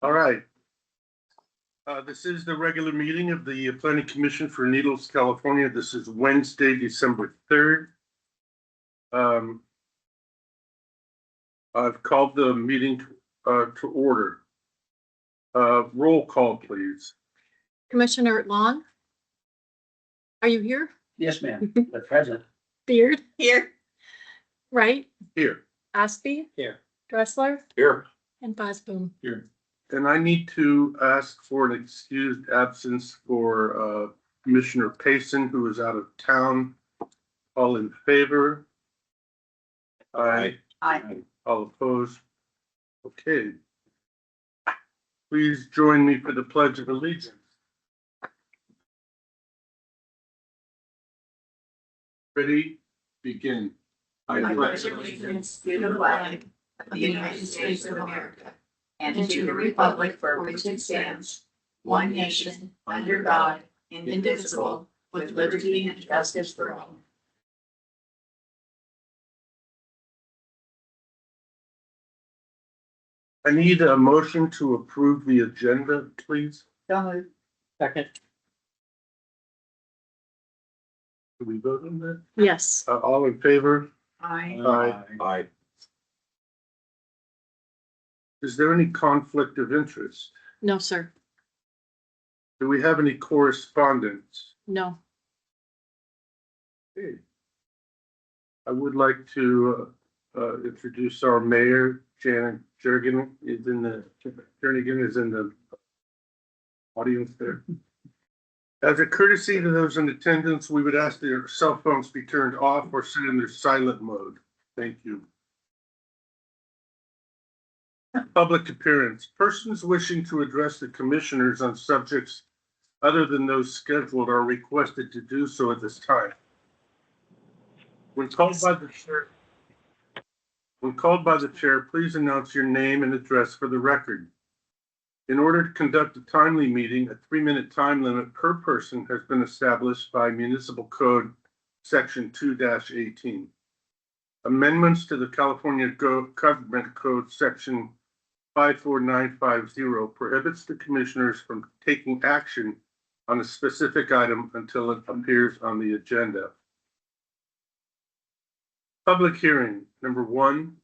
All right. This is the regular meeting of the Planning Commission for Needles, California. This is Wednesday, December 3rd. I've called the meeting to order. Roll call, please. Commissioner Long? Are you here? Yes, ma'am. The present. Beard? Here. Wright? Here. Ospey? Here. Dressler? Here. And Fosboom? Here. And I need to ask for an excused absence for Commissioner Payson, who is out of town. All in favor? Aye. Aye. All opposed? Okay. Please join me for the Pledge of Allegiance. Ready? Begin. I pledge allegiance to the flag of the United States of America and to the republic for which it stands, one nation, under God, indivisible, with liberty and justice for all. I need a motion to approve the agenda, please. Second. Do we vote on that? Yes. All in favor? Aye. Aye. Is there any conflict of interest? No, sir. Do we have any correspondence? No. Okay. I would like to introduce our mayor, Janet Jernigan is in the audience there. As a courtesy to those in attendance, we would ask that their cell phones be turned off or set in their silent mode. Thank you. Public appearance. Persons wishing to address the commissioners on subjects other than those scheduled are requested to do so at this time. When called by the chair, please announce your name and address for the record. In order to conduct a timely meeting, a 3-minute time limit per person has been established by Municipal Code Section 2-18. Amendments to the California Government Code Section 54950 prohibits the commissioners from taking action on a specific item until it appears on the agenda. Public hearing, number 1.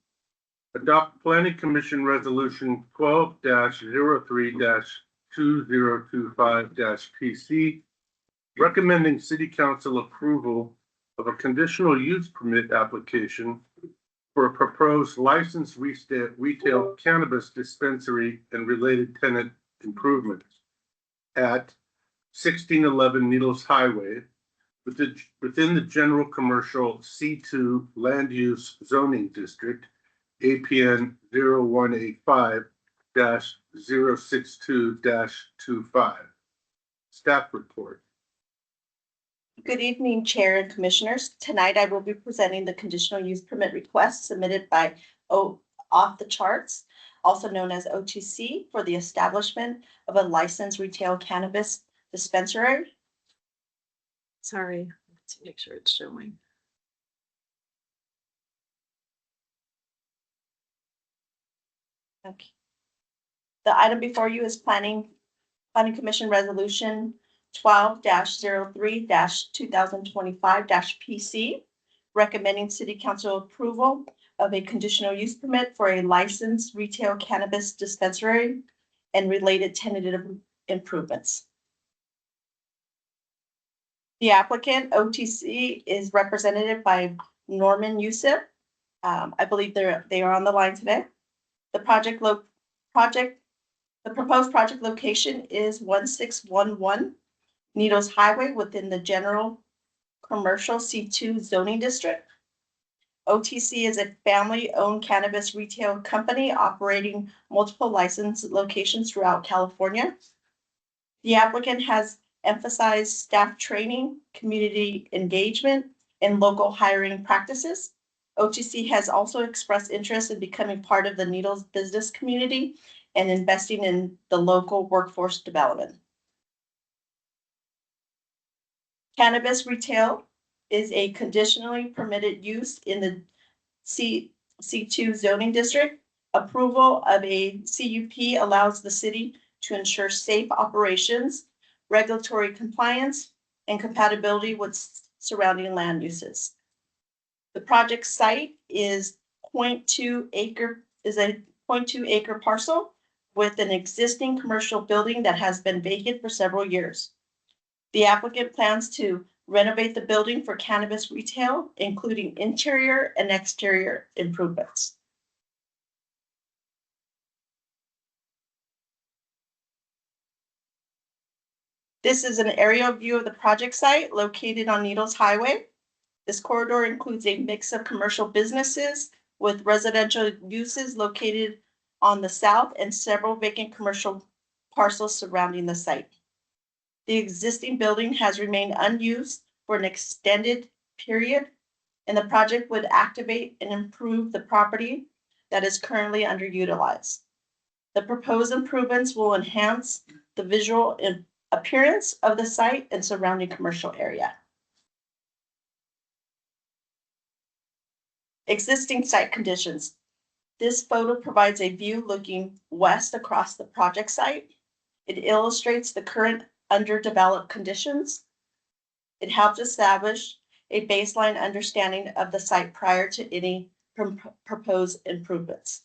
Adopt Planning Commission Resolution 12-03-2025-PC, recommending City Council approval of a conditional use permit application for a proposed licensed retail cannabis dispensary and related tenant improvements at 1611 Needles Highway within the General Commercial C2 Land Use Zoning District, APN 0185-062-25. Staff report. Good evening, Chair and Commissioners. Tonight I will be presenting the conditional use permit request submitted by Off the Charts, also known as OTC, for the establishment of a licensed retail cannabis dispensary. Sorry. Let's make sure it's showing. Okay. The item before you is Planning Commission Resolution 12-03-2025-PC, recommending City Council approval of a conditional use permit for a licensed retail cannabis dispensary and related tentative improvements. The applicant, OTC, is represented by Norman Youssef. I believe they are on the line today. The proposed project location is 1611 Needles Highway within the General Commercial C2 zoning district. OTC is a family-owned cannabis retail company operating multiple licensed locations throughout California. The applicant has emphasized staff training, community engagement, and local hiring practices. OTC has also expressed interest in becoming part of the Needles business community and investing in the local workforce development. Cannabis retail is a conditionally permitted use in the C2 zoning district Approval of a CUP allows the city to ensure safe operations, regulatory compliance, and compatibility with surrounding land uses. The project site is 0.2 acre, is a 0.2 acre parcel with an existing commercial building that has been vacant for several years. The applicant plans to renovate the building for cannabis retail, including interior and exterior improvements. This is an aerial view of the project site located on Needles Highway. This corridor includes a mix of commercial businesses with residential uses located on the south and several vacant commercial parcels surrounding the site. The existing building has remained unused for an extended period, and the project would activate and improve the property that is currently underutilized. The proposed improvements will enhance the visual appearance of the site and surrounding commercial area. Existing site conditions. This photo provides a view looking west across the project site. It illustrates the current underdeveloped conditions. It helps establish a baseline understanding of the site prior to any proposed improvements.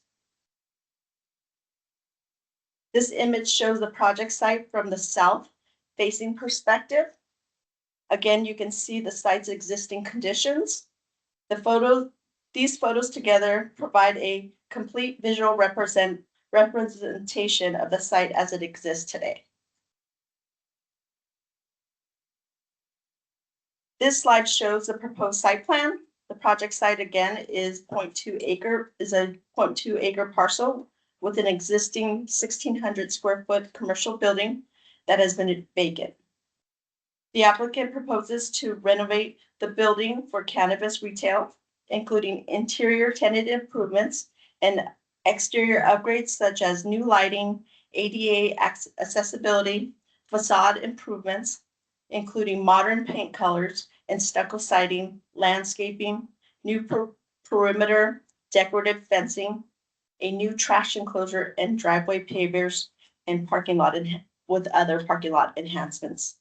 This image shows the project site from the south facing perspective. Again, you can see the site's existing conditions. These photos together provide a complete visual representation of the site as it exists today. This slide shows the proposed site plan. The project site again is a 0.2 acre parcel with an existing 1,600 square foot commercial building that has been vacant. The applicant proposes to renovate the building for cannabis retail, including interior tenant improvements and exterior upgrades such as new lighting, ADA accessibility, facade improvements, including modern paint colors and stucco siding, landscaping, new perimeter decorative fencing, a new trash enclosure and driveway pavers, and parking lot with other parking lot enhancements.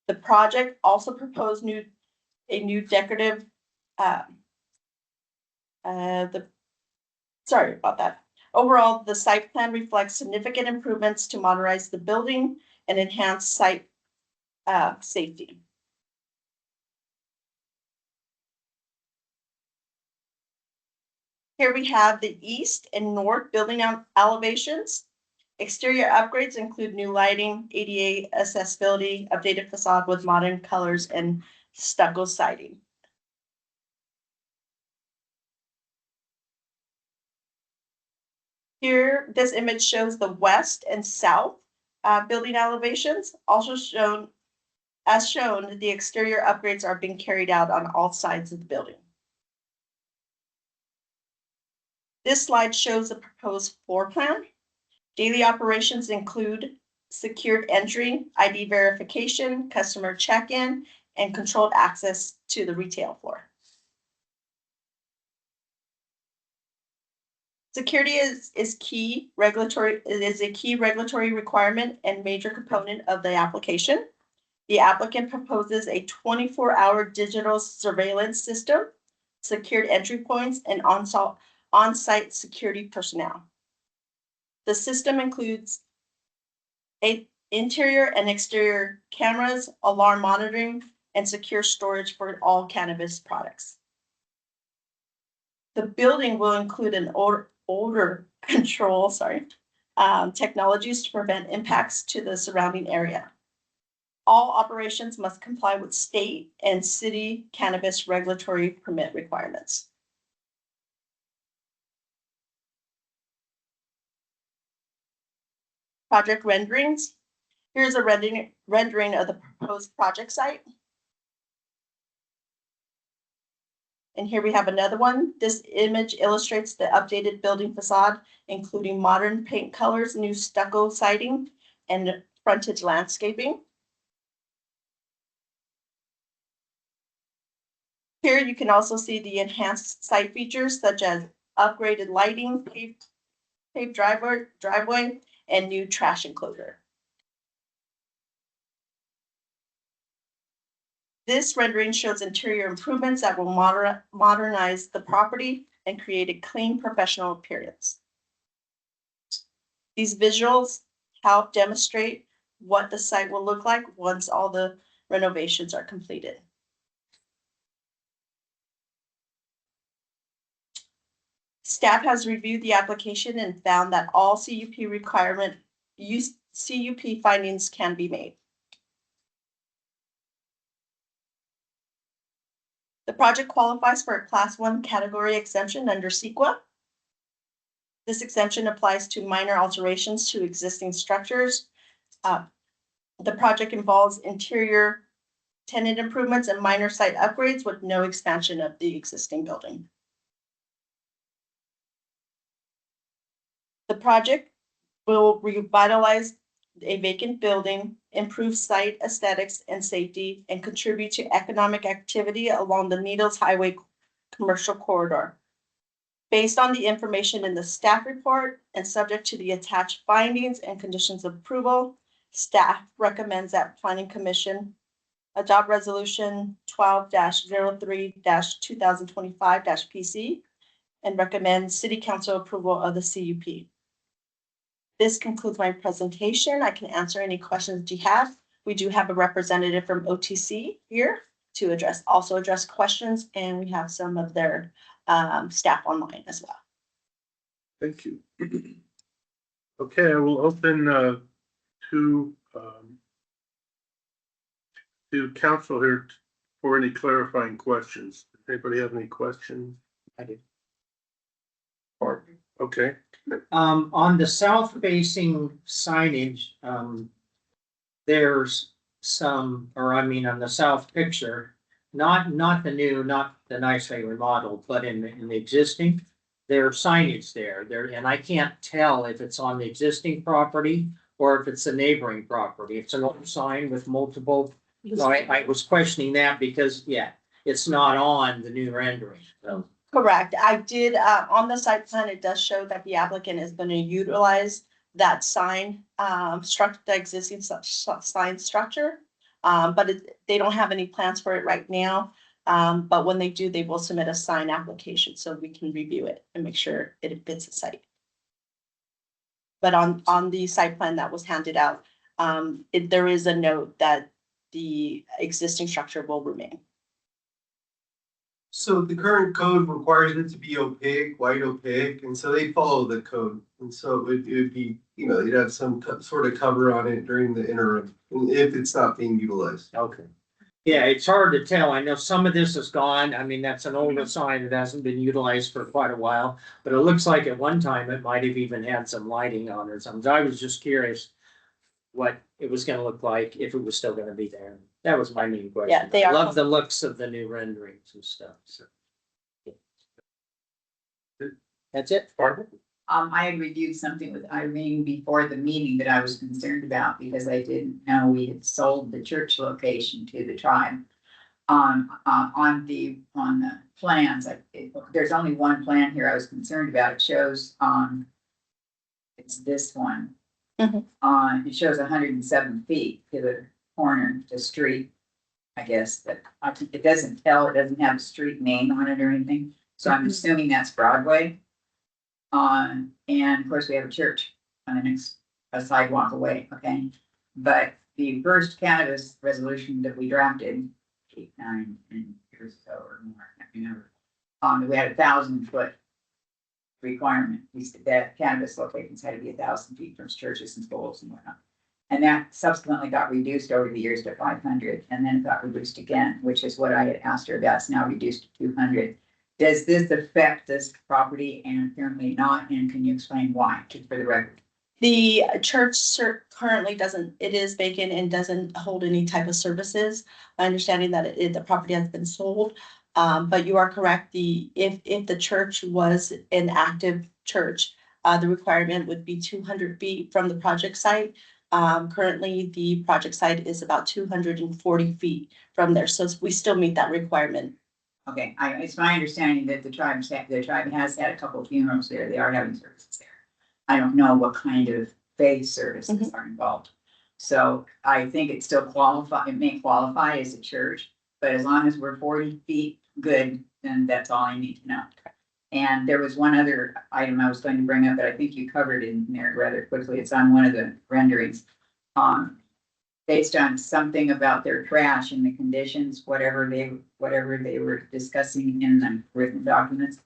The project also proposed a new decorative sorry about that. Overall, the site plan reflects significant improvements to modernize the building and enhance site safety. Here we have the east and north building elevations. Exterior upgrades include new lighting, ADA accessibility, updated facade with modern colors, and stucco siding. Here, this image shows the west and south building elevations. Also shown, as shown, the exterior upgrades are being carried out on all sides of the building. This slide shows the proposed floor plan. Daily operations include secured entry, ID verification, customer check-in, and controlled access to the retail floor. Security is a key regulatory requirement and major component of the application. The applicant proposes a 24-hour digital surveillance system, secured entry points, and on-site security personnel. The system includes interior and exterior cameras, alarm monitoring, and secure storage for all cannabis products. The building will include an odor control, technologies to prevent impacts to the surrounding area. All operations must comply with state and city cannabis regulatory permit requirements. Project renderings. Here's a rendering of the proposed project site. And here we have another one. This image illustrates the updated building facade, including modern paint colors, new stucco siding, and frontage landscaping. Here you can also see the enhanced site features such as upgraded lighting, paved driveway, and new trash enclosure. This rendering shows interior improvements that will modernize the property and create a clean, professional appearance. These visuals help demonstrate what the site will look like once all the renovations are completed. Staff has reviewed the application and found that all CUP findings can be made. The project qualifies for a Class 1 category exemption under CEQA. This exemption applies to minor alterations to existing structures. The project involves interior tenant improvements and minor site upgrades with no expansion of the existing building. The project will revitalize a vacant building, improve site aesthetics and safety, and contribute to economic activity along the Needles Highway commercial corridor. Based on the information in the staff report and subject to the attached findings and conditions of approval, staff recommends that Planning Commission adopt Resolution 12-03-2025-PC and recommends City Council approval of the CUP. This concludes my presentation. I can answer any questions that you have. We do have a representative from OTC here to address questions, and we have some of their staff online as well. Thank you. Okay, I will open to council here for any clarifying questions. Does anybody have any questions? I do. Okay. On the south facing signage, there's some, or I mean, on the south picture, not the new, not the nicely remodeled, but in the existing, there's signage there, and I can't tell if it's on the existing property or if it's a neighboring property. It's an old sign with multiple, so I was questioning that because, yeah, it's not on the new rendering, so. Correct. I did, on the site plan, it does show that the applicant is going to utilize that sign, the existing sign structure. But they don't have any plans for it right now. But when they do, they will submit a sign application so we can review it and make sure it fits the site. But on the site plan that was handed out, there is a note that the existing structure will remain. So the current code requires it to be opaque, white opaque, and so they follow the code. And so it would be, you'd have some sort of cover on it during the interim, if it's not being utilized. Okay. Yeah, it's hard to tell. I know some of this is gone. I mean, that's an older sign that hasn't been utilized for quite a while, but it looks like at one time it might have even had some lighting on it or something. I was just curious what it was gonna look like, if it was still gonna be there. That was my main question. Yeah, they are. Love the looks of the new renderings and stuff, so. That's it? Barbara? I had reviewed something with Irene before the meeting that I was concerned about because I didn't know we had sold the church location to the tribe. On the plans, there's only one plan here I was concerned about. It shows, it's this one. Mhm. It shows 107 feet to the corner, the street, I guess, but it doesn't have a street name on it or anything. So I'm assuming that's Broadway. And of course we have a church on a sidewalk away, okay? But the first cannabis resolution that we drafted 8-9 years ago or more, I can't remember. We had 1,000-foot requirement. We said that cannabis locations had to be 1,000 feet from churches and schools and whatnot. And that subsequently got reduced over the years to 500, and then it got reduced again, which is what I had asked her about. It's now reduced to 200. Does this affect this property? And apparently not. And can you explain why, just for the record? The church currently doesn't, it is vacant and doesn't hold any type of services. Understanding that the property has been sold. But you are correct. If the church was an active church, the requirement would be 200 feet from the project site. Currently, the project site is about 240 feet from there, so we still meet that requirement. Okay, it's my understanding that the tribe has had a couple of funerals there. They are having services there. I don't know what kind of faith services are involved. So I think it still qualify, it may qualify as a church, but as long as we're 40 feet good, then that's all I need to know. And there was one other item I was going to bring up, but I think you covered in there rather quickly. It's on one of the renderings. Based on something about their trash and the conditions, whatever they were discussing in the written documents.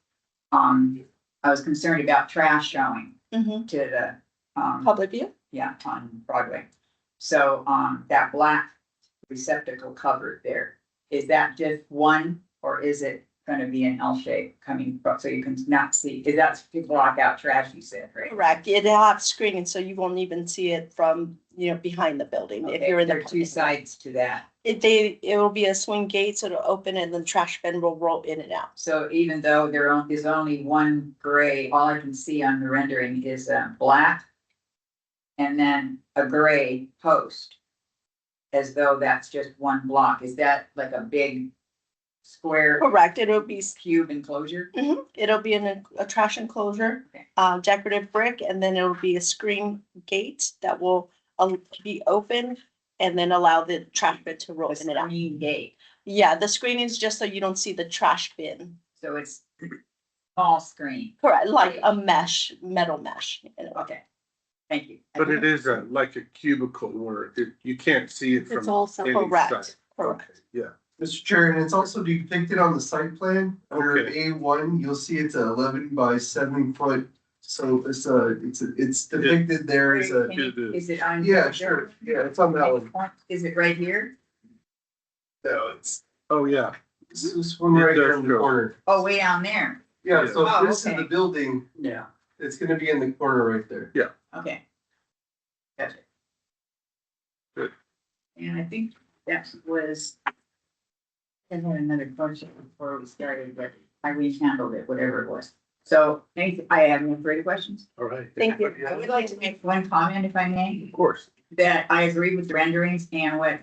I was concerned about trash showing Mhm. to the, Public view? yeah, on Broadway. So, that black receptacle covered there, is that just one, or is it gonna be an L shape coming from, so you can not see, is that to block out trash, you said, right? Correct. It'll have screening, so you won't even see it from, behind the building if Okay, you're in the. there are two sides to that. It will be a swing gate, so it'll open and the trash bin will roll in and out. So even though is only one gray, all I can see on the rendering is black. And then a gray post. As though that's just one block. Is that like a big square Correct. It'll be, cube enclosure? it'll be in a trash enclosure, Okay. Decorative brick, and then it'll be a screen gate that will be open and then allow the trash bin to roll A in and out. screen gate, Yeah, the screening is just so you don't see the trash bin. so it's small screen. Correct, like a mesh, metal mesh. Okay, thank you. But it is like a cubicle where you can't see it from It's all any Correct, side. correct. Okay, yeah. Mr. Chair, and it's also depicted on the site plan, under Okay. A1, you'll see it's a 11 by 7 foot. So it's depicted there as a, Can you- Is it on? yeah, sure, yeah, it's on that one. Is it right here? No, it's Oh, yeah. this one right here in the Industrial. corner. Oh, way down there. Yeah, so Oh, if this is okay. the building, Yeah. it's gonna be in the corner right there. Okay. Gotcha. Good. And I think that was. I had another question before we started, but I handled it, whatever it was. So, I have no further questions. All right. Thank you. I would like to make one comment if I may. Of course. That I agree with the renderings and what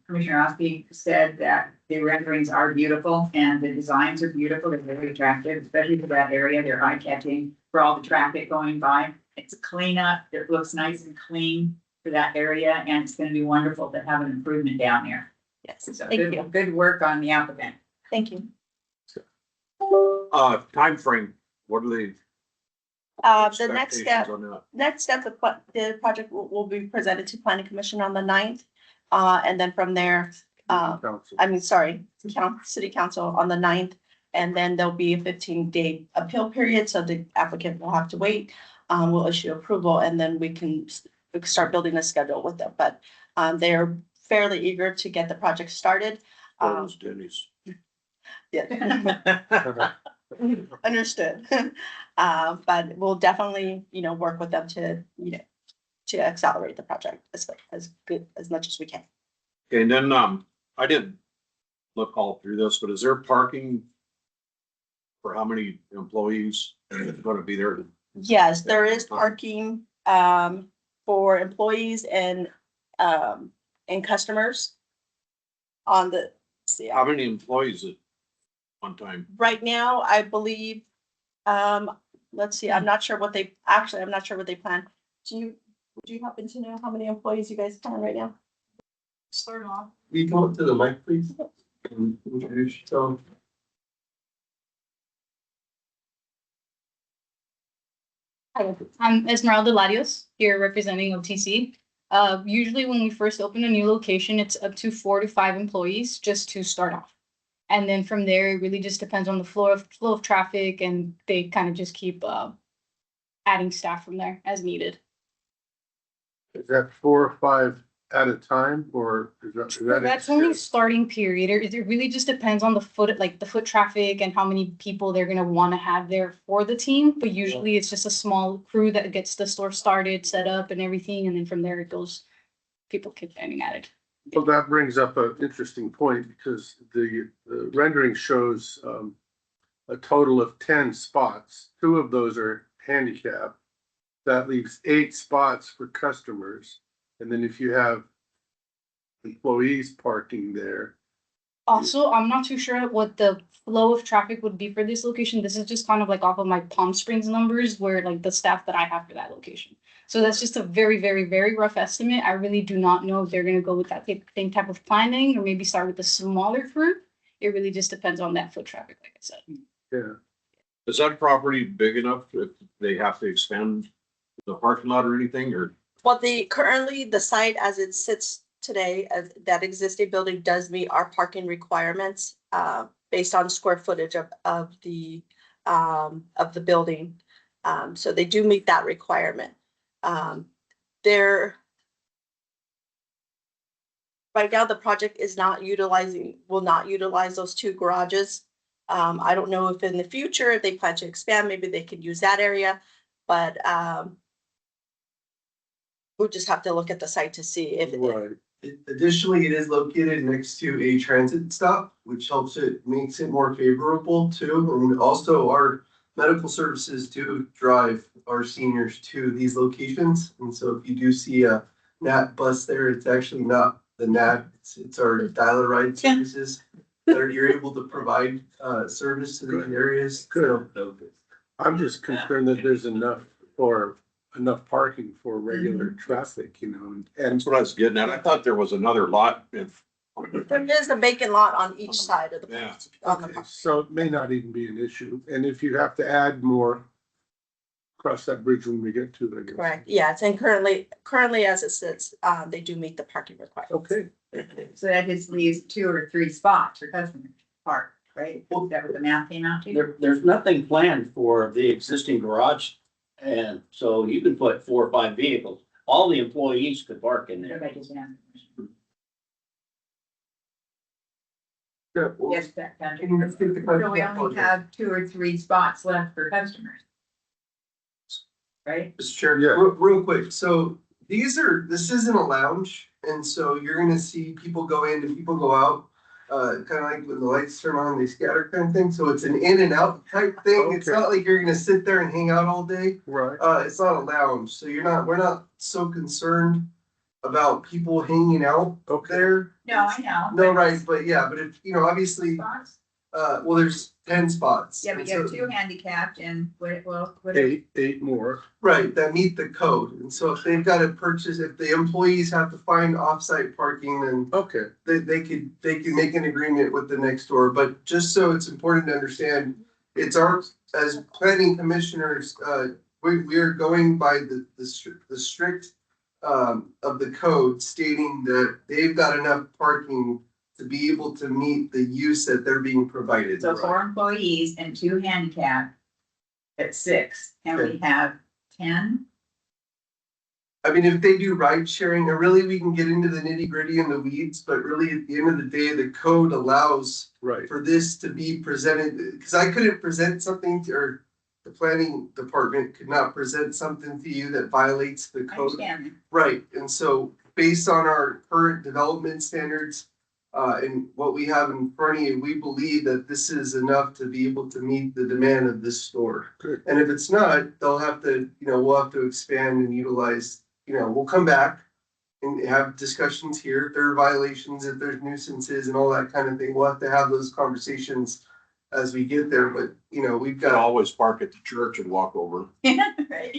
Commissioner Ospey said, that the renderings are beautiful and the designs are beautiful, they're very attractive, especially for that area, they're eye-catching for all the traffic going by. It's a cleanup, it looks nice and clean for that area, and it's gonna be wonderful to have an improvement down there. Yes, So thank you. good work on the applicant. Thank you. Timeframe, what are the The next expectations step, on that? the project will be presented to planning commission on the 9th. And then from there, Council. city council on the 9th. And then there'll be a 15-day appeal period, so the applicant will have to wait. We'll issue approval and then we can start building a schedule with them, but they're fairly eager to get the project started. Those Denny's. Yeah. Understood. But we'll definitely, work with them to, to accelerate the project as much as we can. Okay, and then, I didn't look all through this, but is there parking for how many employees are gonna be there? Yes, there is parking, for employees and customers on the, How many employees at one time? right now, I believe, let's see, I'm not sure what they plan. Would you happen to know how many employees you guys plan right now? Start off. Will you come up to the mic, please? And introduce yourself. Hi, I'm Esmeralda Larios, here representing OTC. Usually when we first open a new location, it's up to 4 to 5 employees just to start off. And then from there, it really just depends on the flow of traffic, and they kind of just keep adding staff from there as needed. Is that 4 or 5 at a time or is that? That's only starting period. It really just depends on the foot traffic and how many people they're gonna want to have there for the team. But usually it's just a small crew that gets the store started, set up and everything. And then from there it goes, people keep getting added. Well, that brings up an interesting point because the rendering shows a total of 10 spots. 2 of those are handicap. That leaves 8 spots for customers. And then if you have employees parking there, Also, I'm not too sure what the flow of traffic would be for this location. This is just kind of like off of my Palm Springs numbers where like the staff that I have for that location. So that's just a very, very, very rough estimate. I really do not know if they're gonna go with that same type of planning or maybe start with a smaller group. It really just depends on that foot traffic, like I said. Yeah, Is that property big enough if they have to expand the parking lot or anything, or? Well, currently the site as it sits today, as that existing building does meet our parking requirements, based on square footage of the building. So they do meet that requirement. They're right now, the project will not utilize those two garages. I don't know if in the future, if they plan to expand, maybe they could use that area, but, we'll just have to look at the site to see if. right. Additionally, it is located next to a transit stop, which makes it more favorable too. And also our medical services do drive our seniors to these locations. And so if you do see a NAT bus there, it's actually not the NAT, it's our dial-a-ride services that you're able to provide service to these areas. Good. I'm just concerned that there's enough parking for regular traffic, you know, and That's what I was getting at. I thought there was another lot if. There is a vacant lot on each side of the. Yeah. on the okay, park. so it may not even be an issue. And if you have to add more, cross that bridge when we get to it, I guess. Correct, yeah, it's currently as it sits, they do meet the parking requirements. Okay, So that just leaves 2 or 3 spots for customers to park, right? Is that what the math came out to? There's nothing planned for the existing garage. And so you can put 4 or 5 vehicles. All the employees could park in there. Everybody just answered the question. Yeah, well, Yes, that counted. can you repeat the question? So we only have 2 or 3 spots left for customers. Right? Mr. Chair, Yeah. real quick, so this isn't a lounge, and so you're gonna see people go in and people go out. Kind of like when the lights turn on, they scatter kind of thing, so it's an in and out type thing, it's Okay. not like you're gonna sit there and hang out all day. right. It's not a lounge, so we're not so concerned about people hanging out Okay. there. No, I know. No, right, but yeah, but if, obviously, Spots? well, there's 10 spots. Yeah, but and you have so- 2 handicapped and what? Eight more. Right, that meet the code, and so if they've gotta purchase, if the employees have to find off-site parking, then Okay, they could make an agreement with the next door, but just so it's important to understand, it's our, as planning commissioners, we are going by the strict of the code stating that they've got enough parking to be able to meet the use that they're being provided. So 4 employees and 2 handicapped at 6, and we have 10? I mean, if they do ride sharing, and really we can get into the nitty gritty and the weeds, but really at the end of the day, the code allows right. for this to be presented, because I couldn't present something or the planning department could not present something to you that violates the I code. understand. Right, and so based on our current development standards, and what we have in front of you, we believe that this is enough to be able to meet the demand of this store. Good. And if it's not, they'll have to, we'll have to expand and utilize, we'll come back and have discussions here. If there are violations, if there's nuisances and all that kind of thing, we'll have to have those conversations as we get there, but, we've Could got. always park at the church and walk over. Right.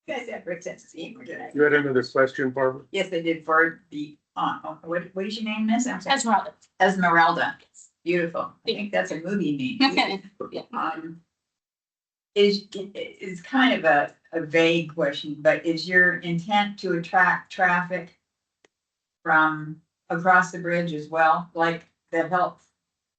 You guys have great sense of humor tonight. You had another question, Barbara? Yes, they did for the, what is your name, miss? I'm sorry. Esmeralda. Esmeralda. Beautiful. I think that's a movie name. Yeah. Is kind of a vague question, but is your intent to attract traffic from across the bridge as well, like the health?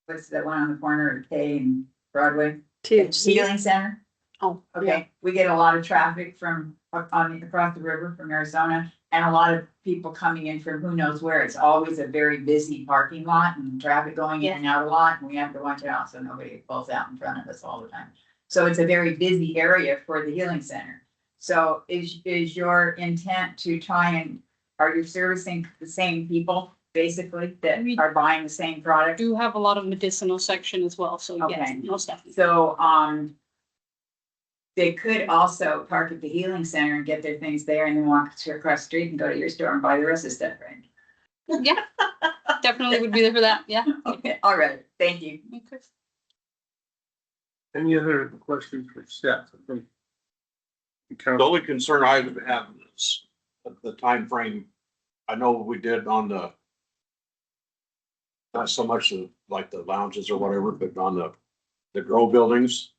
What's that one on the corner of K and Broadway? Healing Center? Oh, Okay, we get a lot of traffic from across the river from Arizona and a lot of people coming in from who knows where. It's always a very busy parking lot and traffic going in and out a lot, and we have to watch out so nobody pulls out in front of us all the time. So it's a very busy area for the healing center. So is your intent to try and, are you servicing the same people basically that We- are buying the same I product? do have a lot of medicinal section as well, so yes, Okay. most definitely. So, they could also park at the healing center and get their things there and then walk across the street and go to your store and buy the rest of the stuff, right? Yeah, definitely would be there for that. Yeah. Okay, all right, thank you. Okay. Any other questions for staff? The only concern I would have is the time frame. I know we did on the, not so much of like the lounges or whatever, but on the grow buildings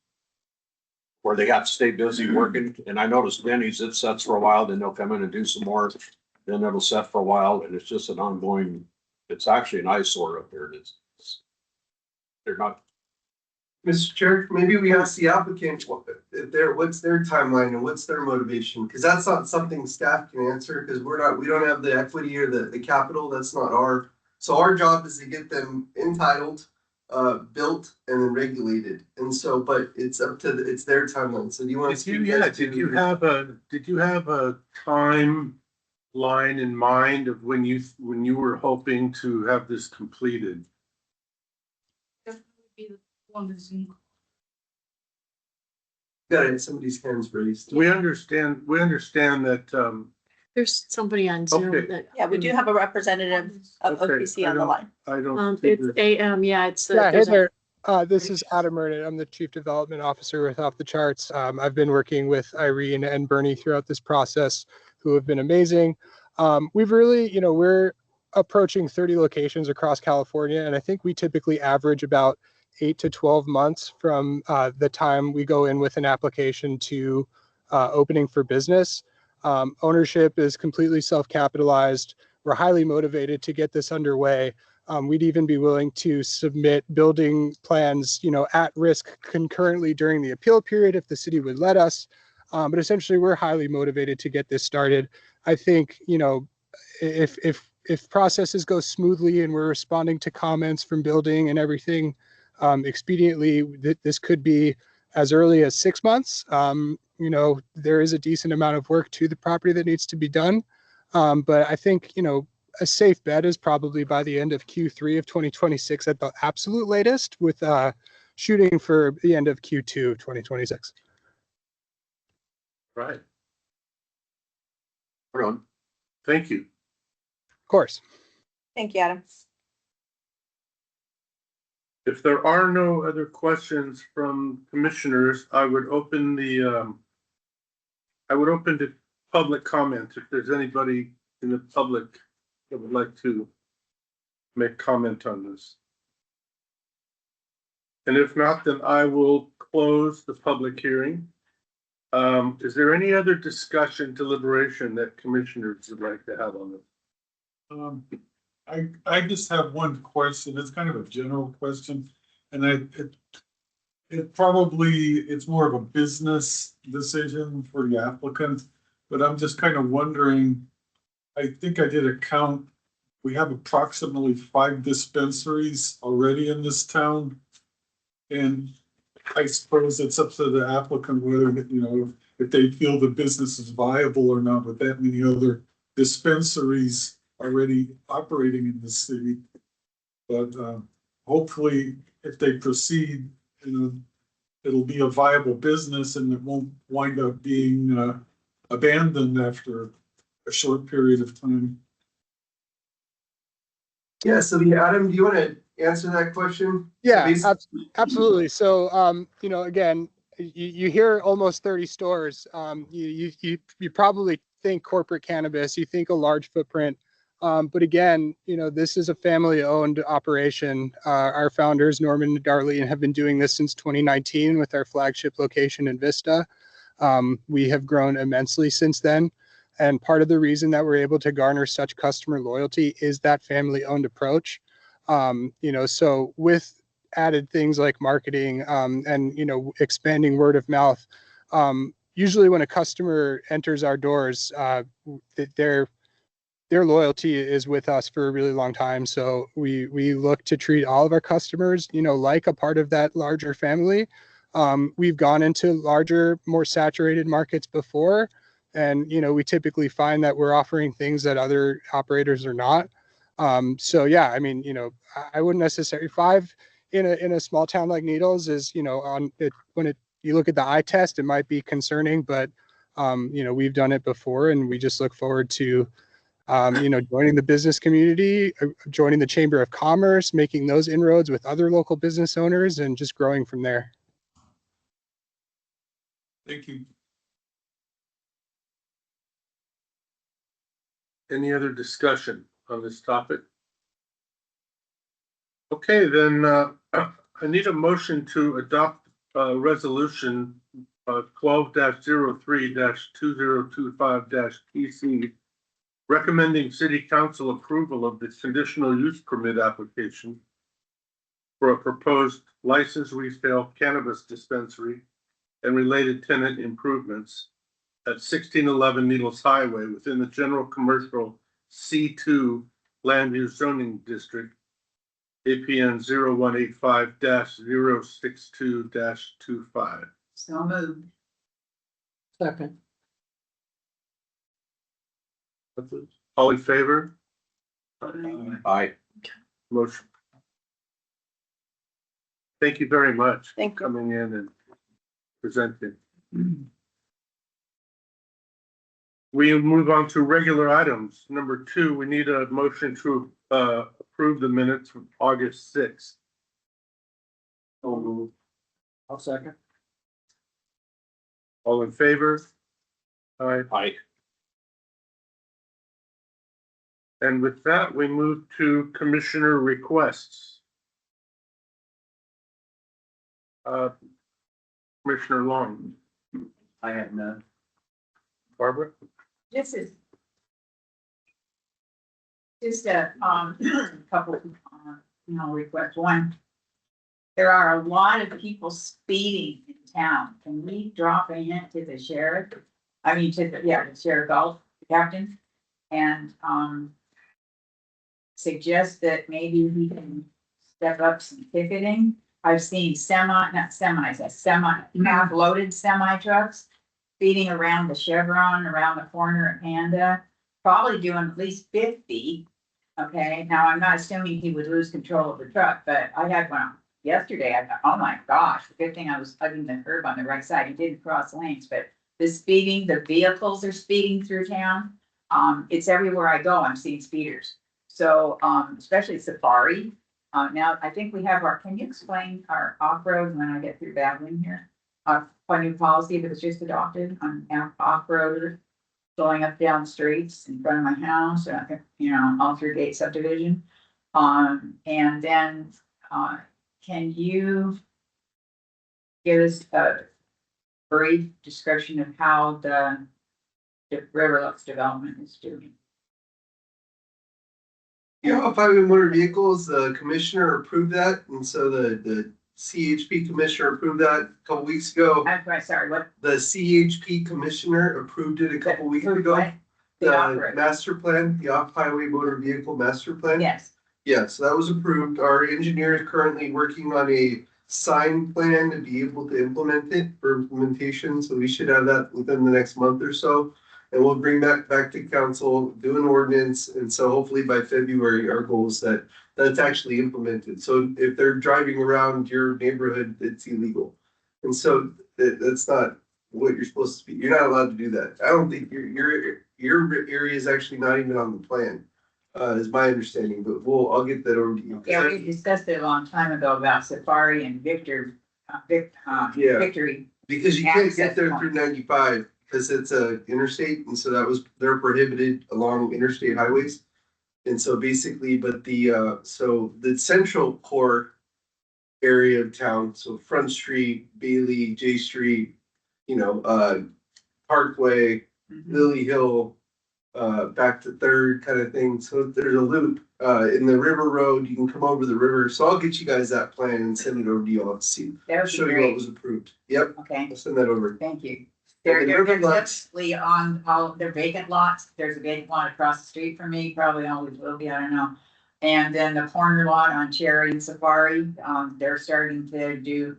where they have to stay busy working. And I noticed Denny's, it sets for a while, then they'll come in and do some more. Then it'll set for a while, and it's just an ongoing, it's actually an eyesore up there. They're not, Mr. Chair, maybe we ask the applicant what's their timeline and what's their motivation? Because that's not something staff can answer, because we don't have the equity or the capital. That's not so our job is to get them entitled, built and then regulated. And so, but it's up to, it's their timeline. So do you want to speak? Did you have a timeline in mind of when you were hoping to have this completed? Got it, somebody's hands raised. We understand that, There's somebody on Zoom Okay. that. Yeah, we do have a representative of Okay, OTC I on the don't- line. I don't. think It's there's- AM, yeah, it's. Yeah, hey there's a- there. This is Adam Murden. I'm the Chief Development Officer with Off the Charts. I've been working with Irene and Bernie throughout this process, who have been amazing. We've really, we're approaching 30 locations across California, and I think we typically average about 8 to 12 months from the time we go in with an application to opening for business. Ownership is completely self-capitalized. We're highly motivated to get this underway. We'd even be willing to submit building plans, at risk concurrently during the appeal period if the city would let us. But essentially, we're highly motivated to get this started. I think, if processes go smoothly and we're responding to comments from building and everything expediently, this could be as early as 6 months. There is a decent amount of work to the property that needs to be done. But I think, a safe bet is probably by the end of Q3 of 2026 at the absolute latest, with shooting for the end of Q2 of 2026. Right, hold on. thank you. Of course. Thank you, Adam. If there are no other questions from commissioners, I would open to public comment if there's anybody in the public that would like to make comment on this. And if not, then I will close the public hearing. Is there any other discussion, deliberation that commissioners would like to have on this? I just have one question. It's kind of a general question. And it's more of a business decision for the applicant, but I'm just kind of wondering, I think I did a count. We have approximately 5 dispensaries already in this town. And I suppose it's up to the applicant whether, if they feel the business is viable or not with that many other dispensaries already operating in the city. But hopefully, if they proceed, it'll be a viable business and it won't wind up being abandoned after a short period of time. Yeah, so Adam, do you want to answer that question? Yeah, Basically- absolutely. So, again, you hear almost 30 stores. You probably think corporate cannabis, you think a large footprint. But again, this is a family-owned operation. Our founders, Norman and Darlene, have been doing this since 2019 with our flagship location in Vista. We have grown immensely since then. And part of the reason that we're able to garner such customer loyalty is that family-owned approach. So with added things like marketing and, expanding word of mouth, usually when a customer enters our doors, their loyalty is with us for a really long time. So we look to treat all of our customers, like a part of that larger family. We've gone into larger, more saturated markets before. And, we typically find that we're offering things that other operators are not. So yeah, I mean, I wouldn't necessarily 5 in a small town like Needles is, you look at the eye test, it might be concerning, but we've done it before and we just look forward to Joining the business community, joining the Chamber of Commerce, making those inroads with other local business owners, and just growing from there. Thank you. Any other discussion on this topic? Okay, then, I need a motion to adopt, resolution, 12-03-2025-PC, recommending city council approval of the conditional use permit application for a proposed licensed retail cannabis dispensary and related tenant improvements at 1611 Needles Highway within the general commercial C2 land use zoning district, APN 0185-062-25. So moved. Second. All in favor? Aye. Motion. Thank you very much for Thank you. coming in and presenting. We move on to regular items. Number 2, we need a motion to approve the minutes from August 6th. I'll second. All in favor? Aye. Aye. And with that, we move to commissioner requests. Commissioner Long, I have none. Barbara? This is just a, couple, requests. One, there are a lot of people speeding in town. Can we drop a hint to the sheriff? I mean, the sheriff golf captain, and, suggest that maybe he can step up some ticketing. I've seen half-loaded semi trucks speeding around the Chevron, around the corner at Panda, probably doing at least 50. Okay, now I'm not assuming he would lose control of the truck, but I had one yesterday. I thought, oh my gosh, good thing I was hugging the curb on the right side. He didn't cross lanes, but the speeding, the vehicles are speeding through town. It's everywhere I go, I'm seeing speeders. So, especially Safari. Now, I think we have can you explain our off-road when I get through babbling here? Our new policy that was just adopted on off-road, going up down streets in front of my house, all through Gate subdivision. And then, can you give us a brief description of how the Riverlooks development is doing? Yeah, off-highway motor vehicles, the commissioner approved that, and so the CHP commissioner approved that a couple weeks ago. I'm sorry, what? The CHP commissioner approved it a couple weeks Approved ago. what? The The off-road. master plan, the off-highway motor vehicle master plan. Yes, Yeah, so that was approved. Our engineer is currently working on a sign plan to be able to implement it for implementation, so we should have that within the next month or so. And we'll bring that back to council, do an ordinance, and so hopefully by February, our goal is that that's actually implemented. So if they're driving around your neighborhood, it's illegal. And so that's not what you're supposed to be. You're not allowed to do that. I don't think your area is actually not even on the plan, is my understanding, but I'll get that over to you. yeah, we discussed it a long time ago about Safari and Victory. Because you can't access get there through points. 95 because it's a interstate, and so they're prohibited along interstate highways. And so basically, but the central core area of town, so Front Street, Bailey, J Street, Parkway, Lily Hill, back to Third kind of thing. So there's a loop in the River Road. You can come over the river. So I'll get you guys that plan and send it over to you all to see. That would be Show you what great. was approved. Yep, Okay, I'll send that over. thank you. And the They're river lots- typically on all their vacant lots. There's a vacant lot across the street from me, probably always will be, I don't know. And then the corner lot on Cherry and Safari, they're starting to do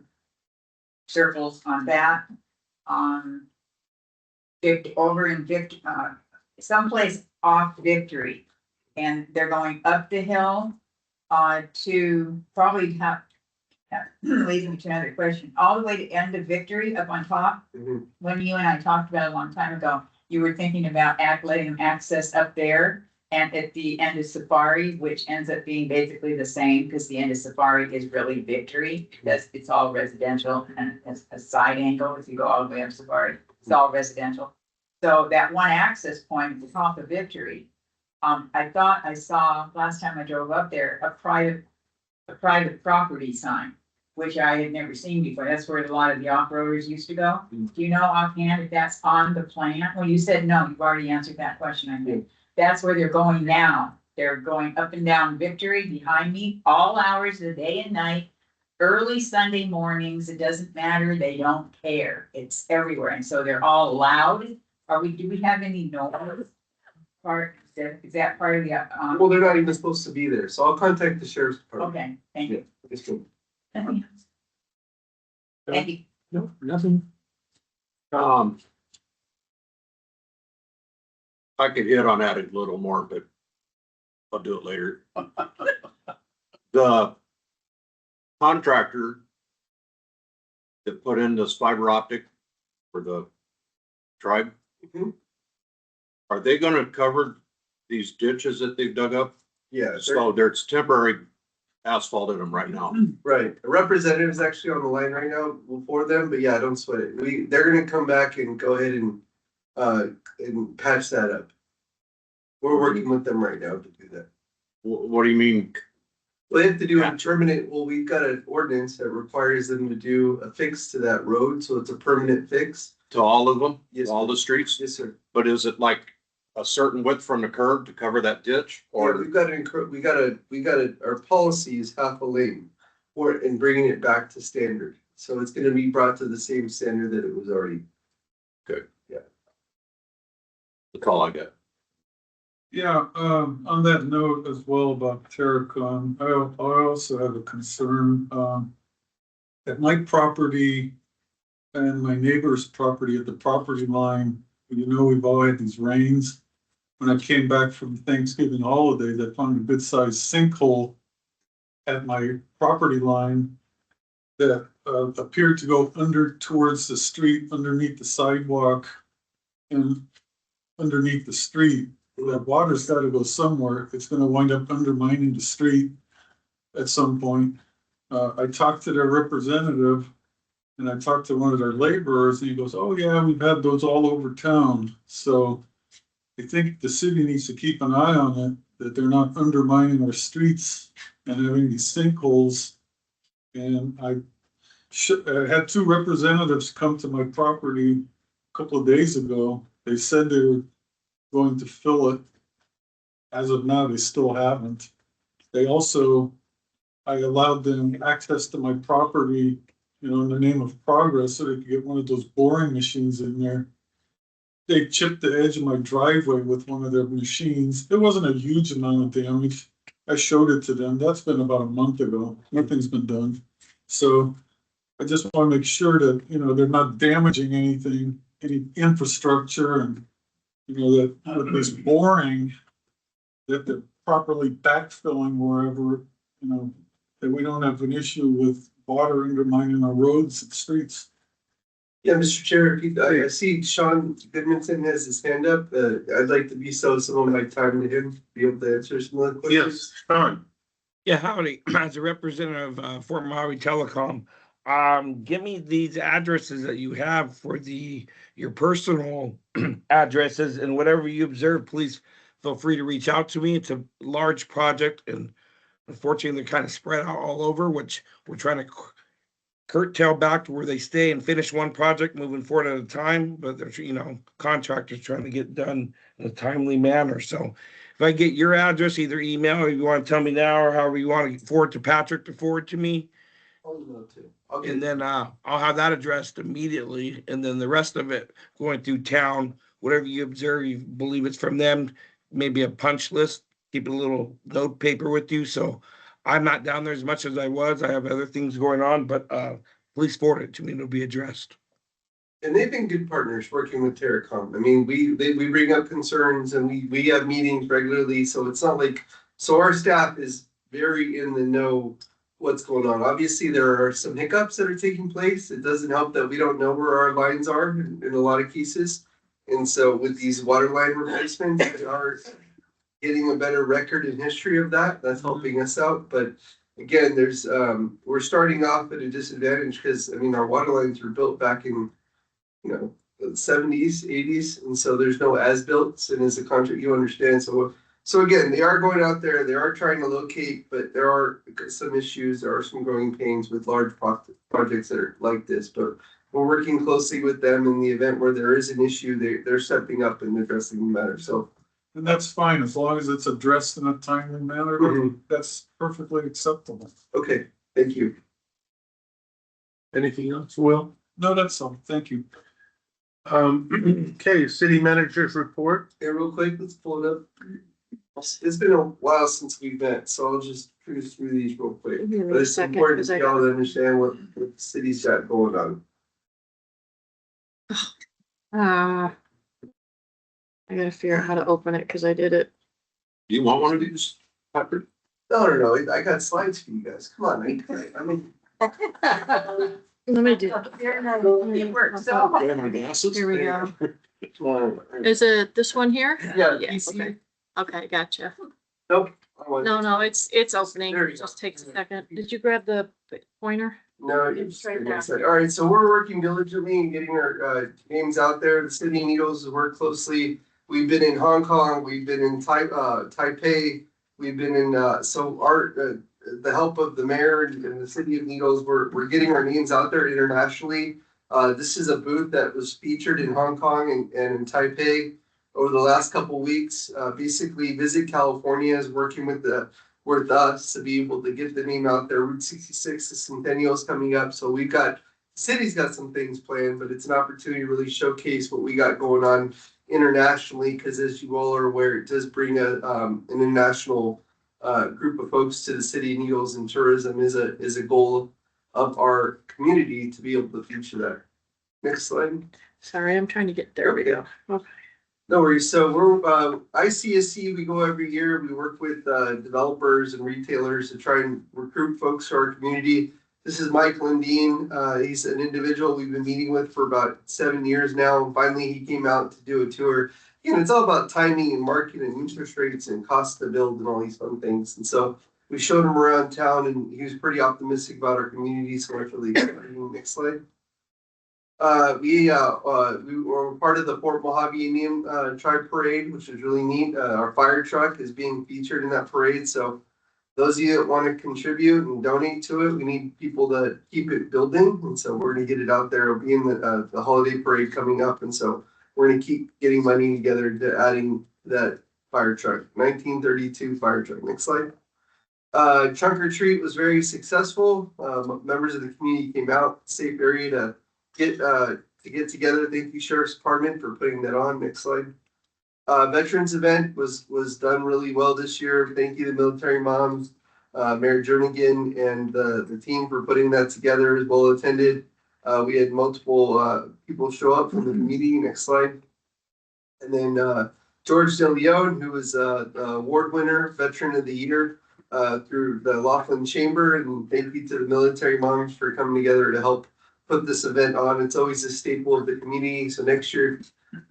circles on that. Over in someplace off Victory, and they're going up the hill to probably have leading me to another question, all the way to end of Victory up on top. Mhm. When you and I talked about it a long time ago, you were thinking about letting them access up there. And at the end of Safari, which ends up being basically the same, because the end of Safari is really Victory, because it's all residential and it's a side angle, if you go all the way up Safari, it's all residential. So that one access point at the top of Victory, I thought I saw, last time I drove up there, a private property sign, which I had never seen before. That's where a lot of the off-roaders used to go. Do you know offhand if that's on the plan? Well, you said no, you've already answered that question, I think. That's where they're going now. They're going up and down Victory behind me, all hours of the day and night, early Sunday mornings. It doesn't matter. They don't care. It's everywhere. And so they're all loud. Do we have any noise? Is that part of the, Well, they're not even supposed to be there, so I'll contact the sheriff's department. okay, thank you. It's good. Thank you. No, nothing. I could hit on that a little more, but I'll do it later. The contractor that put in this fiber optic for the tribe, Mhm. are they gonna cover these ditches that they've dug up? Yeah, So there's temporary asphalt in them right now. right. A representative is actually on the line right now for them, but yeah, don't sweat it. They're gonna come back and go ahead and patch that up. We're working with them right now to do that. What do you mean? Well, they have to do a permanent, well, we've got an ordinance that requires them to do a fix to that road, so it's a permanent fix. To all of them? Yes, All sir. the streets? Yes, sir. But is it like a certain width from the curb to cover that ditch? Or Or, we've got our policy is half a lane and bringing it back to standard. So it's gonna be brought to the same standard that it was already. that's all I got. Yeah, on that note as well about Terracon, I also have a concern, at my property and my neighbor's property at the property line, you know, we've all had these rains. When I came back from Thanksgiving holidays, I found a good sized sinkhole at my property line that appeared to go under towards the street, underneath the sidewalk and underneath the street. That water's gotta go somewhere. It's gonna wind up undermining the street at some point. I talked to their representative and I talked to one of their laborers and he goes, oh yeah, we've had those all over town. So I think the city needs to keep an eye on it, that they're not undermining our streets and having these sinkholes. And I had two representatives come to my property a couple of days ago. They said they were going to fill it. As of now, they still haven't. They also, I allowed them access to my property, you know, in the name of progress, so they could get one of those boring machines in there. They chipped the edge of my driveway with one of their machines. It wasn't a huge amount of damage. I showed it to them. That's been about a month ago. Nothing's been done. So I just want to make sure that, you know, they're not damaging anything, any infrastructure, and, you know, that with this boring, that they're properly backfilling wherever, you know, that we don't have an issue with water undermining our roads and streets. Yeah, Mr. Chair, I see Sean Goodmanson has his hand up. I'd like to be some of my time to him, be able to answer some of the questions. Yes, Sean. Yeah, howdy. As a representative of Fort Mojave Telecom, give me these addresses that you have for your personal addresses, and whatever you observe, please feel free to reach out to me. It's a large project, and unfortunately, they're kind of spread out all over, which we're trying to curtail back to where they stay and finish one project moving forward at a time. But there's, you know, contractors trying to get done in a timely manner. So if I get your address, either email, or if you want to tell me now, or however you want to forward to Patrick to forward to me, I'll email too. Okay. and then I'll have that addressed immediately, and then the rest of it going through town, whatever you observe, you believe it's from them, maybe a punch list, keep a little note paper with you. So I'm not down there as much as I was. I have other things going on, but please forward it to me. It'll be addressed. And they've been good partners working with Terracom. I mean, we bring up concerns and we have meetings regularly, so it's not like, so our staff is very in the know what's going on. Obviously, there are some hiccups that are taking place. It doesn't help that we don't know where our lines are in a lot of cases. And so with these water line replacements, they are getting a better record and history of that. That's helping us out. But again, we're starting off at a disadvantage because, I mean, our water lines were built back in, the 70s, 80s. And so there's no as-built, and as a contract, you understand. So again, they are going out there, they are trying to locate, but there are some issues, there are some growing pains with large projects that are like this. But we're working closely with them in the event where there is an issue, they're stepping up and addressing the matter. So And that's fine, as long as it's addressed in a timely manner, Mhm. that's perfectly acceptable. okay, thank you. Anything else, Will? No, that's all, thank you. Okay, city managers report. Yeah, real quick, let's pull it up. It's been a while since we've met, so I'll just cruise through these real quick. Give me But a it's second, important 'cause for I y'all got- to understand what the city's got going on. I gotta figure out how to open it because I did it. Do you want one of these, Patrick? No, I got slides for you guys. Come on, I mean. Let me do. It works, so. Do you have my glasses? Here we go. Is it this one here? Yeah. Yes, okay. Okay, gotcha. Nope. No, it's opening. There you It just go. takes a second. Did you grab the pointer? No, It's right there. All right, so we're working diligently and getting our names out there. The city of Needles work closely. We've been in Hong Kong, we've been in Taipei, we've been in the help of the mayor and the city of Needles, we're getting our names out there internationally. This is a booth that was featured in Hong Kong and in Taipei over the last couple weeks. Basically, Visit California is working with us to be able to get the name out there. Route 66, the Centennial's coming up, so city's got some things planned, but it's an opportunity to really showcase what we got going on internationally, because as you all are aware, it does bring an international group of folks to the city of Needles, and tourism is a goal of our community to be able to feature that. Next slide. Sorry, I'm trying to get, there we go. Okay. No worries. So we're ICSC, we go every year. We work with developers and retailers to try and recruit folks to our community. This is Mike Lundeen. He's an individual we've been meeting with for about 7 years now. And finally, he came out to do a tour. Again, it's all about timing and market and interest rates and cost to build and all these fun things. And so we showed him around town, and he was pretty optimistic about our community. So it's really exciting. Next slide. We were part of the Fort Mojave Indian Tribe Parade, which is really neat. Our fire truck is being featured in that parade. So those of you that want to contribute and donate to it, we need people to keep it building. And so we're going to get it out there. It'll be in the holiday parade coming up. And so we're going to keep getting money together to adding that fire truck, 1932 fire truck. Next slide. Trunk or treat was very successful. Members of the community came out, safe area to get together. Thank you, Sheriff's Department, for putting that on. Next slide. Veterans event was done really well this year. Thank you to military moms, Mayor Jernigan, and the team for putting that together. As well attended. We had multiple people show up from the meeting. Next slide. And then George De Leon, who was the award winner, Veteran of the Year through the Laughlin Chamber. And thank you to the military moms for coming together to help put this event on. It's always a staple of the community. So next year,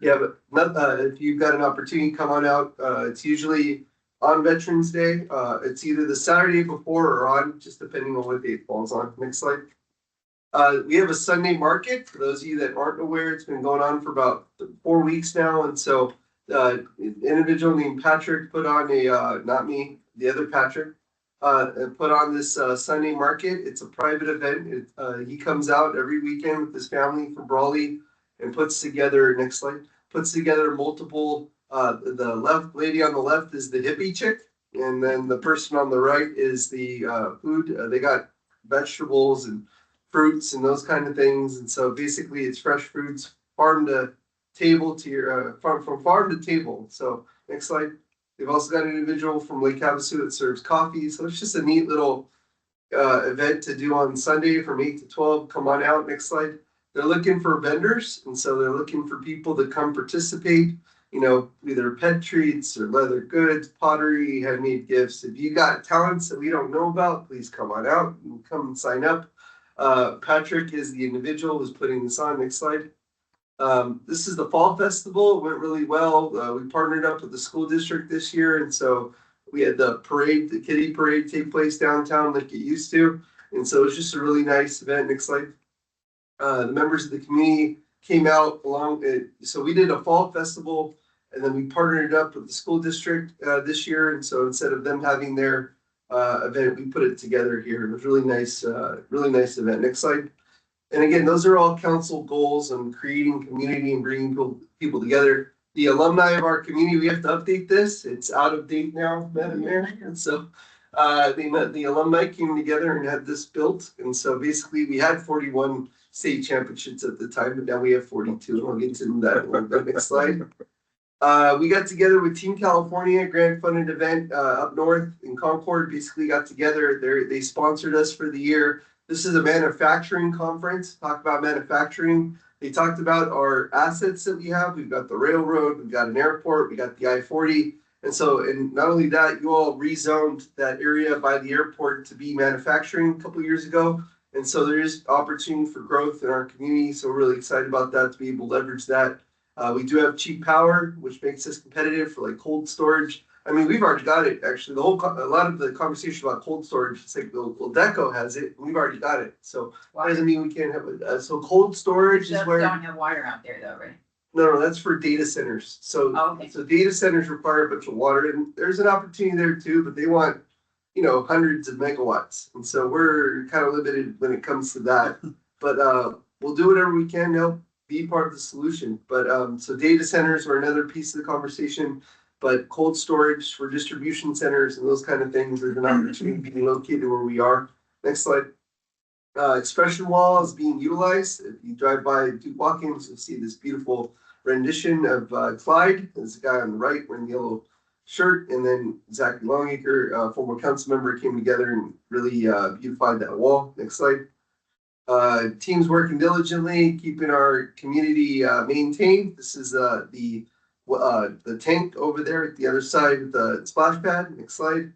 if you've got an opportunity, come on out. It's usually on Veterans Day. It's either the Saturday before or on, just depending on what day it falls on. Next slide. We have a Sunday market. For those of you that aren't aware, it's been going on for about 4 weeks now. And so an individual named Patrick put on not me, the other Patrick, put on this Sunday market. It's a private event. He comes out every weekend with his family from Brawley and puts together, next slide, puts together multiple, the left lady on the left is the hippie chick. And then the person on the right is the food. They got vegetables and fruits and those kind of things. And so basically it's fresh fruits, farm to table to your, from farm to table. So next slide. They've also got an individual from Lake Havasu that serves coffee. So it's just a neat little event to do on Sunday from 8 to 12. Come on out. Next slide. They're looking for vendors. And so they're looking for people to come participate, either pet treats or leather goods, pottery, handmade gifts. If you got talents that we don't know about, please come on out and come and sign up. Patrick is the individual who's putting this on. Next slide. This is the Fall Festival. It went really well. We partnered up with the school district this year, and so we had the parade, the kiddie parade take place downtown like it used to. And so it was just a really nice event. Next slide. The members of the community came out along. So we did a fall festival, and then we partnered up with the school district this year. And so instead of them having their event, we put it together here. It was really nice event. Next slide. And again, those are all council goals on creating community and bringing people together. The alumni of our community, we have to update this. It's out of date now, Madam Mayor. And so the alumni came together and had this built. And so basically we had 41 state championships at the time, but now we have 42. I'll get to that in the next slide. We got together with Team California, grant funded event up north in Concord. Basically got together. They sponsored us for the year. This is a manufacturing conference. Talk about manufacturing. They talked about our assets that we have. We've got the railroad, we've got an airport, we got the I-40. And not only that, you all rezoned that area by the airport to be manufacturing a couple of years ago. And so there is opportunity for growth in our community. So we're really excited about that, to be able to leverage that. We do have cheap power, which makes us competitive for like cold storage. I mean, we've already got it, actually. A lot of the conversation about cold storage, it's like, well, Deco has it, and we've already got it. So that doesn't mean we can't have it. So cold storage is where. Don't have water out there though, right? No, that's for data centers. So, Okay. so data centers require a bunch of water, and there's an opportunity there too, but they want, hundreds of megawatts. And so we're kind of limited when it comes to that. But we'll do whatever we can to help be part of the solution. But so data centers are another piece of the conversation. But cold storage for distribution centers and those kind of things, there's an opportunity being located where we are. Next slide. Expression wall is being utilized. If you drive by Duke Watkins, you'll see this beautiful rendition of Clyde. There's a guy on the right wearing the yellow shirt, and then Zachary Longacre, former council member, came together and really beautified that wall. Next slide. Teams working diligently, keeping our community maintained. This is the tank over there at the other side of the splash pad. Next slide.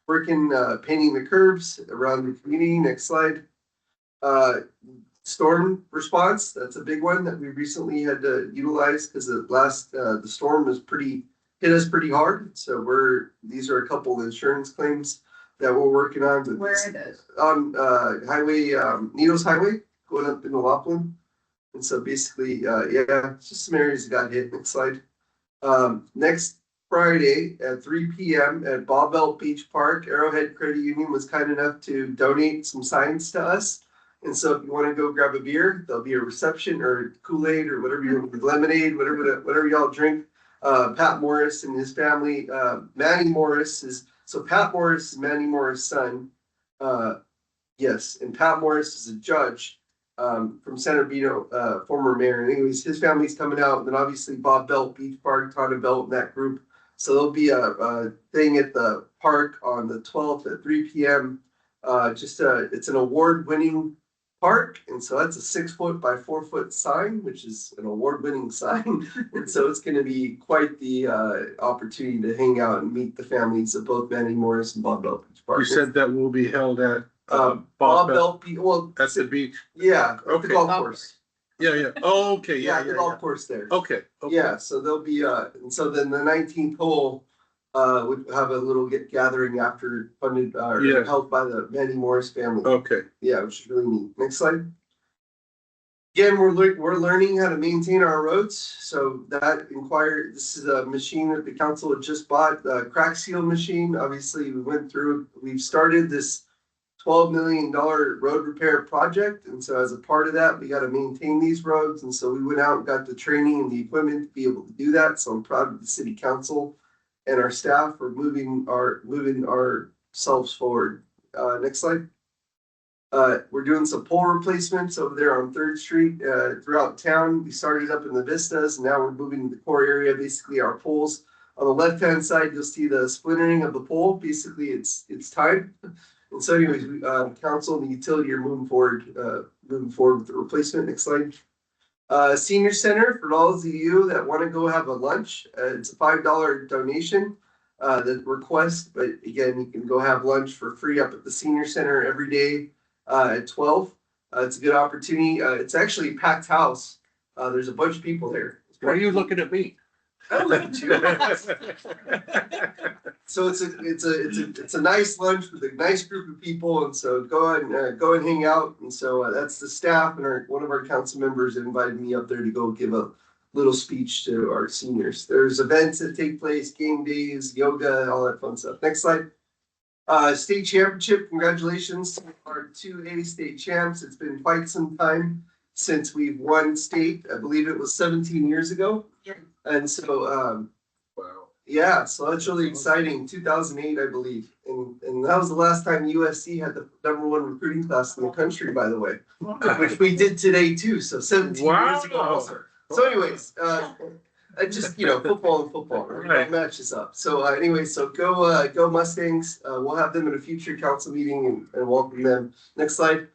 Working, painting the curbs around the community. Next slide. Storm response. That's a big one that we recently had to utilize because the storm was hit us pretty hard. So these are a couple of insurance claims that we're working on. Where are those? On highway, Needles Highway, going up into Laughlin. And so basically, it's just some areas that got hit. Next slide. Next Friday at 3 p.m. at Bobelt Beach Park, Arrowhead Credit Union was kind enough to donate some signs to us. And so if you want to go grab a beer, there'll be a reception or Kool-Aid or whatever lemonade, whatever y'all drink. Pat Morris and his family, Manny Morris Pat Morris is Manny Morris' son. Yes, and Pat Morris is a judge from San Urbino, former mayor. And anyways, his family's coming out. And then obviously Bob Belt, Beach Park, Tana Belt, and that group. So there'll be a thing at the park on the 12th at 3 p.m. It's an award-winning park. And so that's a 6-foot by 4-foot sign, which is an award-winning sign. And so it's going to be quite the opportunity to hang out and meet the families of both Manny Morris and Bob Belt Beach Park. You said that will be held at Bob Belt, at the beach. Yeah, at the Okay. golf course. Yeah. Oh, okay. Yeah, the golf course there. Okay. Yeah, so there'll be and so then the 19th hole would have a little gathering after funded Yeah. held by the Manny Morris family. Okay. Yeah, which is really neat. Next slide. Again, we're learning how to maintain our roads. So this is a machine that the council had just bought, the crack seal machine. Obviously, we've started this $12 million road repair project. And so as a part of that, we got to maintain these roads. And so we went out and got the training and the equipment to be able to do that. So I'm proud of the city council and our staff for moving ourselves forward. Next slide. We're doing some pole replacements over there on 3rd Street throughout town. We started up in the vistas, and now we're moving to the core area. Basically, our poles on the left-hand side, you'll see the splintering of the pole. Basically, it's time. And so, anyways, council and the utility are moving forward with the replacement. Next slide. Senior Center, for all of you that want to go have a lunch, it's a $5 donation. The request, but again, you can go have lunch for free up at the Senior Center every day at 12. It's a good opportunity. It's actually a packed house. There's a bunch of people there. Why are you looking at me? I look at you. So it's a nice lunch with a nice group of people, and so go and hang out. And so that's the staff and one of our council members invited me up there to go give a little speech to our seniors. There's events that take place, game days, yoga, all that fun stuff. Next slide. State championship, congratulations to our 2A state champs. It's been quite some time since we've won state. I believe it was 17 years ago. Yeah. And so, Wow. yeah, so that's really exciting. 2008, I believe. And that was the last time USC had the #1 recruiting class in the country, by the way, which we did today too. So 17 years ago Wow. also. So anyways, I just, football and football, right? It matches up. So anyway, so go Mustangs. We'll have them at a future council meeting and welcome them. Next slide.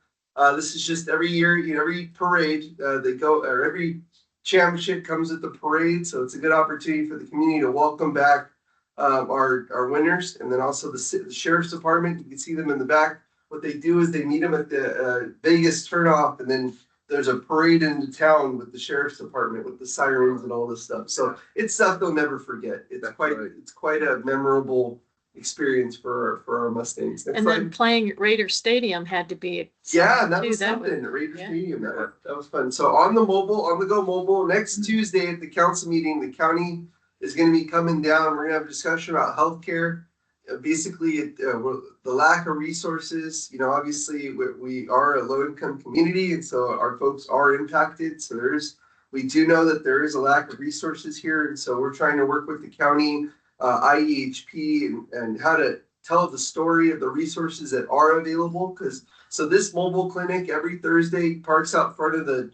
This is just every year, every parade, they go, or every championship comes with the parade. So it's a good opportunity for the community to welcome back our winners. And then also the sheriff's department, you can see them in the back. What they do is they meet them at the Vegas turnoff, and then there's a parade into town with the sheriff's department with the sirens and all this stuff. So it's stuff they'll never forget. It's quite a memorable experience for our Mustangs. Next And slide. then playing at Raider Stadium had to be. Yeah, that too, was that was- something at Raider yeah. Stadium. That was fun. So on the go mobile, next Tuesday at the council meeting, the county is going to be coming down. We're going to have a discussion about healthcare. Basically, the lack of resources. Obviously, we are a low-income community, and so our folks are impacted. So we do know that there is a lack of resources here, and so we're trying to work with the county, IEHP, and how to tell the story of the resources that are available. So this mobile clinic every Thursday parks out front of the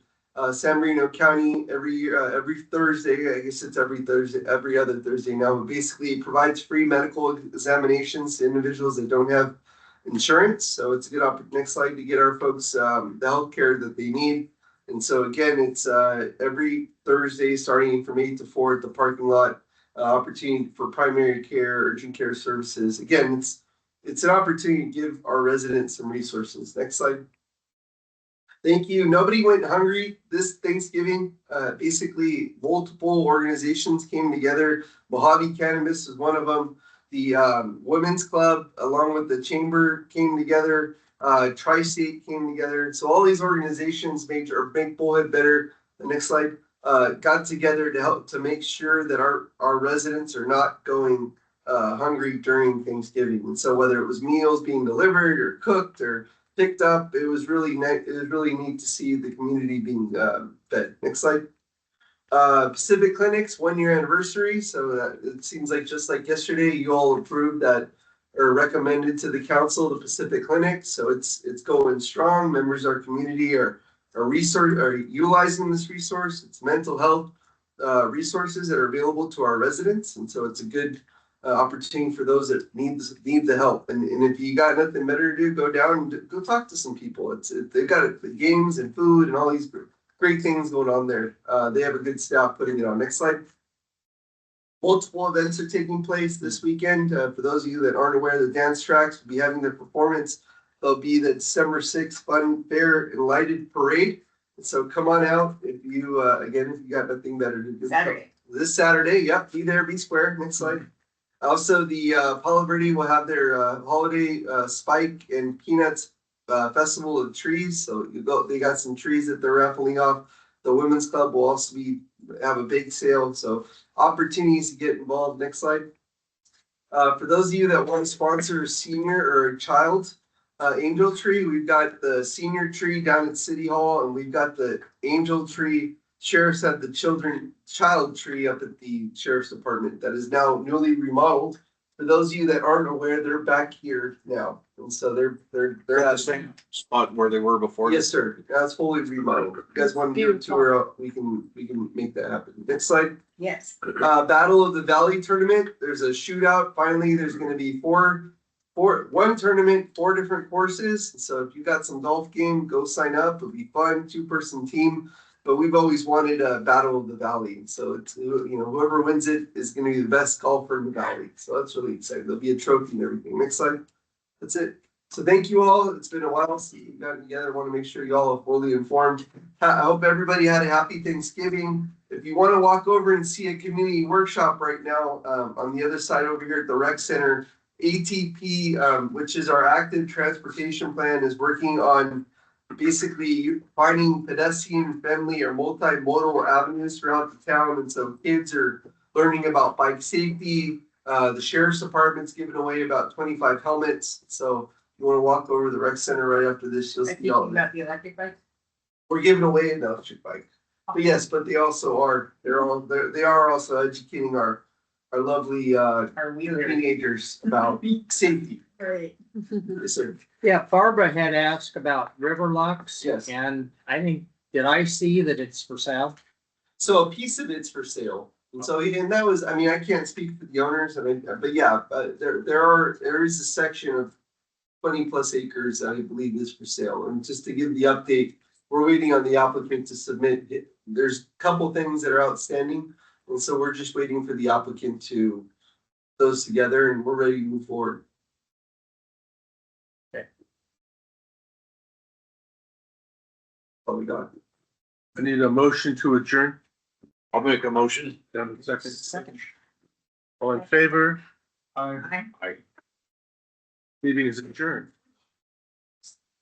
San Marino County every Thursday. I guess it's every other Thursday now, but basically provides free medical examinations to individuals that don't have insurance. So it's a good opportunity. Next slide, to get our folks the health care that they need. And so again, it's every Thursday starting from 8 to 4 at the parking lot. Opportunity for primary care, urgent care services. Again, it's an opportunity to give our residents some resources. Next slide. Thank you. Nobody went hungry this Thanksgiving. Basically, multiple organizations came together. Mojave Cannabis is one of them. The Women's Club, along with the Chamber, came together. Tri-State came together. So all these organizations make Bullhead better. The next slide. Got together to help to make sure that our residents are not going hungry during Thanksgiving. And so whether it was meals being delivered or cooked or picked up, it was really neat to see the community being fed. Next slide. Pacific Clinic's 1-year anniversary. So it seems like just like yesterday, you all approved that or recommended to the council the Pacific Clinic. So it's going strong. Members of our community are utilizing this resource. It's mental health resources that are available to our residents, and so it's a good opportunity for those that need the help. And if you got nothing better to do, go down and go talk to some people. They've got the games and food and all these great things going on there. They have a good staff putting it on. Next slide. Multiple events are taking place this weekend. For those of you that aren't aware, the dance tracks will be having their performance. There'll be the December 6th Fun Fair and Lighted Parade. So come on out if you got nothing better to do. Saturday. This Saturday, yep, be there, be square. Next slide. Also, the Palo Verde will have their holiday Spike and Peanuts Festival of Trees. So they got some trees that they're raffling off. The Women's Club will also have a big sale. So opportunities to get involved. Next slide. For those of you that want to sponsor a senior or a child angel tree, we've got the senior tree down at City Hall, and we've got the angel tree. Sheriff's had the child tree up at the Sheriff's Department that is now newly remodeled. For those of you that aren't aware, they're back here now, and so they're At the same spot where they were before. Yes, sir. That's fully remodeled. If you guys want to do a tour, we can make that happen. Next slide. Yes. Battle of the Valley tournament. There's a shootout. Finally, there's going to be one tournament, 4 different courses. So if you got some golf game, go sign up. It'll be fun. 2-person team. But we've always wanted a Battle of the Valley. So it's, whoever wins it is going to be the best golfer in the valley. So that's really exciting. There'll be a trophy and everything. Next slide. That's it. So thank you all. It's been a while since we've gotten together. I want to make sure you all are fully informed. I hope everybody had a happy Thanksgiving. If you want to walk over and see a community workshop right now, on the other side over here at the rec center, ATP, which is our active transportation plan, is working on basically finding pedestrian friendly or multimodal avenues throughout the town. And so kids are learning about bike safety. The sheriff's department's giving away about 25 helmets. So you want to walk over to the rec center right after this, you'll see all of that. the electric bike? We're giving away an electric bike. But yes, but they also are, they are also educating our lovely Are we? teenagers about safety. Right. Yes, sir. Yeah, Barbara had asked about Riverlux. Yes. And I think, did I see that it's for sale? So a piece of it's for sale. And so, and that was, I mean, I can't speak for the owners, I mean, but yeah, there is a section of 20+ acres that I believe is for sale. And just to give the update, we're waiting on the applicant to submit it. There's a couple things that are outstanding. And so we're just waiting for the applicant to put those together and we're ready to move forward. Okay. All we got. I need a motion to adjourn. I'll make a motion. Down to second. Second. All in favor? I Meeting is adjourned.